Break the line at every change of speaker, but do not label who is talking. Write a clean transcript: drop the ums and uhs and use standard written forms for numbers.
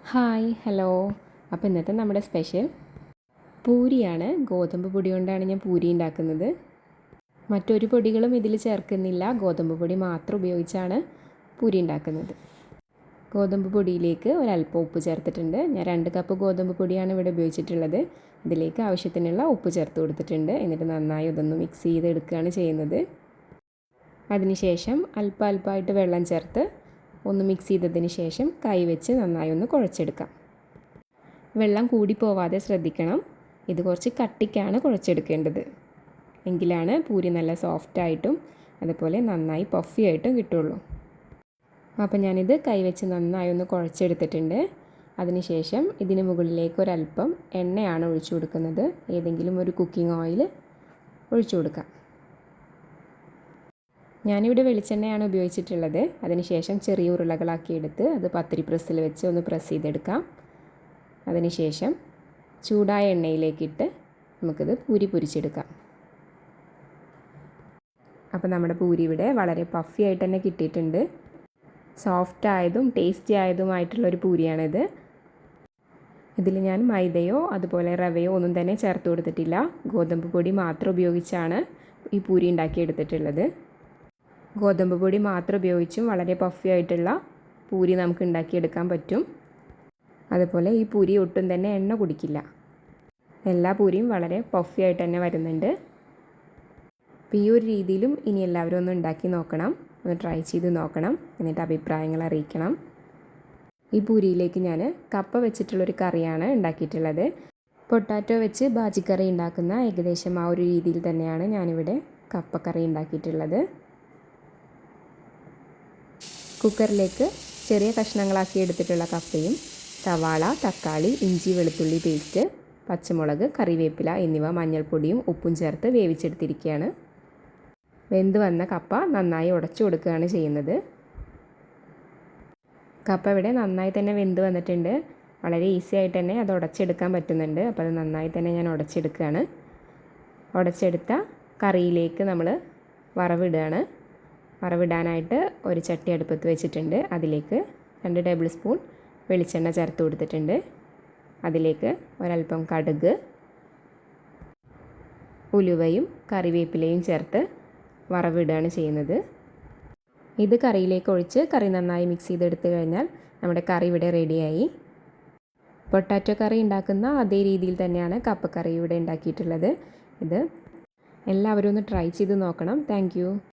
Hi hello. അപ്പോൾ ഇന്നത്തെ നമ്മുടെ സ്പെഷ്യൽ പൂരിയാണ്. ഗോതമ്പ് പൊടി കൊണ്ടാണ് ഞാൻ പൂരി ഉണ്ടാക്കുന്നത്. മറ്റൊരു പൊടികളും ഇതിൽ ചേർക്കുന്നില്ല. ഗോതമ്പ് പൊടി മാത്രം ഉപയോഗിച്ചാണ് പൂരി ഉണ്ടാക്കുന്നത്. ഗോതമ്പ് പൊടിയിലേക്ക് ഒരല്പം ഉപ്പ് ചേർത്തിട്ടുണ്ട്. ഞാൻ 2 കപ്പ് ഗോതമ്പ് പൊടിയാണ് ഇവിടെ ഉപയോഗിച്ചിട്ടുള്ളത്. ഇതിലേക്ക് ആവശ്യത്തിനുള്ള ഉപ്പ് ചേർത്ത് കൊടുത്തിട്ടുണ്ട്. എന്നിട്ട് നന്നായി ഇതൊന്ന് മിക്സ് ചെയ്തെടുക്കുകയാണ് ചെയ്യുന്നത്. അതിനുശേഷം അല്പമായിട്ട് വെള്ളം ചേർത്ത് ഒന്ന് മിക്സ് ചെയ്തതിന് ശേഷം കൈ വെച്ച് നന്നായി ഒന്ന് കുഴച്ചെടുക്കാം. വെള്ളം കൂടി പോവാതെ ശ്രദ്ധിക്കണം. ഇത് കുറച്ച് കട്ടിക്കാണ് കുഴച്ചെടുക്കേണ്ടത്. എങ്കിലാണ് പൂരി നല്ല സോഫ്റ്റായിട്ടും അതുപോലെ നന്നായി പഫി ആയിട്ടും കിട്ടുള്ളൂ. അപ്പോൾ ഞാനിത് കൈ വെച്ച് നന്നായി ഒന്ന് കുഴച്ചെടുത്തിട്ടുണ്ട്. അതിനുശേഷം ഇതിന് മുകളിലേക്ക് ഒരല്പം എണ്ണയാണ് ഒഴിച്ചു കൊടുക്കുന്നത്. ഏതെങ്കിലും ഒരു കുക്കിംഗ് ഓയിൽ ഒഴിച്ചു കൊടുക്കാം. ഞാനിവിടെ വെളിച്ചെണ്ണയാണ് ഉപയോഗിച്ചിട്ടുള്ളത്. അതിനുശേഷം ചെറിയ ഉരുളകളാക്കി എടുത്ത് അത് പത്തിരി പ്രസ്സിൽ വെച്ച് ഒന്ന് പ്രസ് ചെയ്തെടുക്കാം. അതിനുശേഷം ചൂടായ എണ്ണയിലേക്കിട്ട് നമുക്കിത് പൂരി പൊരിച്ചെടുക്കാം. അപ്പോൾ നമ്മുടെ പൂരി ഇവിടെ വളരെ പഫി ആയിട്ട് തന്നെ കിട്ടിയിട്ടുണ്ട്. സോഫ്റ്റ് ആയതും ടേസ്റ്റി ആയതുമായിട്ടുള്ളൊരു പൂരിയാണിത്. ഇതിൽ ഞാൻ മൈദയോ അതുപോലെ റവയോ ഒന്നും തന്നെ ചേർത്ത് കൊടുത്തിട്ടില്ല. ഗോതമ്പ് പൊടി മാത്രം ഉപയോഗിച്ചാണ് ഈ പൂരി ഉണ്ടാക്കിയെടുത്തിട്ടുള്ളത്. ഗോതമ്പ് പൊടി മാത്രം ഉപയോഗിച്ചും വളരെ പഫി ആയിട്ടുള്ള പൂരി നമുക്ക് ഉണ്ടാക്കിയെടുക്കാൻ പറ്റും. അതുപോലെ ഈ പൂരി ഒട്ടും തന്നെ എണ്ണ കുടിക്കില്ല. എല്ലാ പൂരിയും വളരെ പഫി ആയിട്ട് തന്നെ വരുന്നുണ്ട്. അപ്പോൾ ഈ ഒരു രീതിയിലും ഇനി എല്ലാവരും ഒന്ന് ഉണ്ടാക്കി നോക്കണം, ഒന്ന് ട്രൈ ചെയ്ത് നോക്കണം. എന്നിട്ട് അഭിപ്രായങ്ങൾ അറിയിക്കണം. ഈ പൂരിയിലേക്ക് ഞാൻ കപ്പ വെച്ചിട്ടുള്ളൊരു കറിയാണ് ഉണ്ടാക്കിയിട്ടുള്ളത്. പൊട്ടാറ്റോ വെച്ച് ബാജിക്കറി ഉണ്ടാക്കുന്ന ഏകദേശം ആ ഒരു രീതിയിൽ തന്നെയാണ് ഞാനിവിടെ കപ്പക്കറി ഉണ്ടാക്കിയിട്ടുള്ളത്. കുക്കറിലേക്ക് ചെറിയ കഷ്ണങ്ങളാക്കി എടുത്തിട്ടുള്ള കപ്പയും സവാള, തക്കാളി, ഇഞ്ചി, വെളുത്തുള്ളി പേസ്റ്റ്, പച്ചമുളക്, കറിവേപ്പില എന്നിവ മഞ്ഞൾപ്പൊടിയും ഉപ്പും ചേർത്ത് വേവിച്ചെടുത്തിരിക്കുകയാണ്. വെന്ത് വന്ന കപ്പ നന്നായി ഉടച്ചു കൊടുക്കുകയാണ് ചെയ്യുന്നത്. കപ്പ ഇവിടെ നന്നായി തന്നെ വെന്ത് വന്നിട്ടുണ്ട്. വളരെ ഈസി ആയിട്ട് തന്നെ അത് ഉടച്ചെടുക്കാൻ പറ്റുന്നുണ്ട്. അപ്പോൾ അത് നന്നായി തന്നെ ഞാൻ ഉടച്ചെടുക്കുകയാണ്. ഉടച്ചെടുത്ത കറിയിലേക്ക് നമ്മൾ വറവിടുകയാണ്. വറവിടാനായിട്ട് ഒരു ചട്ടി അടുപ്പത്ത് വെച്ചിട്ടുണ്ട്. അതിലേക്ക് 2 ടേബിൾ സ്പൂൺ വെളിച്ചെണ്ണ ചേർത്ത് കൊടുത്തിട്ടുണ്ട്. അതിലേക്ക് ഒരല്പം കടുക്, ഉലുവയും കറിവേപ്പിലയും ചേർത്ത് വറവിടുകയാണ് ചെയ്യുന്നത്. ഇത് കറിയിലേക്ക് ഒഴിച്ച് കറി നന്നായി മിക്സ് ചെയ്തെടുത്ത് കഴിഞ്ഞാൽ നമ്മുടെ കറി ഇവിടെ റെഡിയായി. പൊട്ടാറ്റോ കറി ഉണ്ടാക്കുന്ന അതേ രീതിയിൽ തന്നെയാണ് കപ്പക്കറി ഇവിടെ ഉണ്ടാക്കിയിട്ടുള്ളത്. ഇത് എല്ലാവരും ഒന്ന് ട്രൈ ചെയ്ത് നോക്കണം. താങ്ക്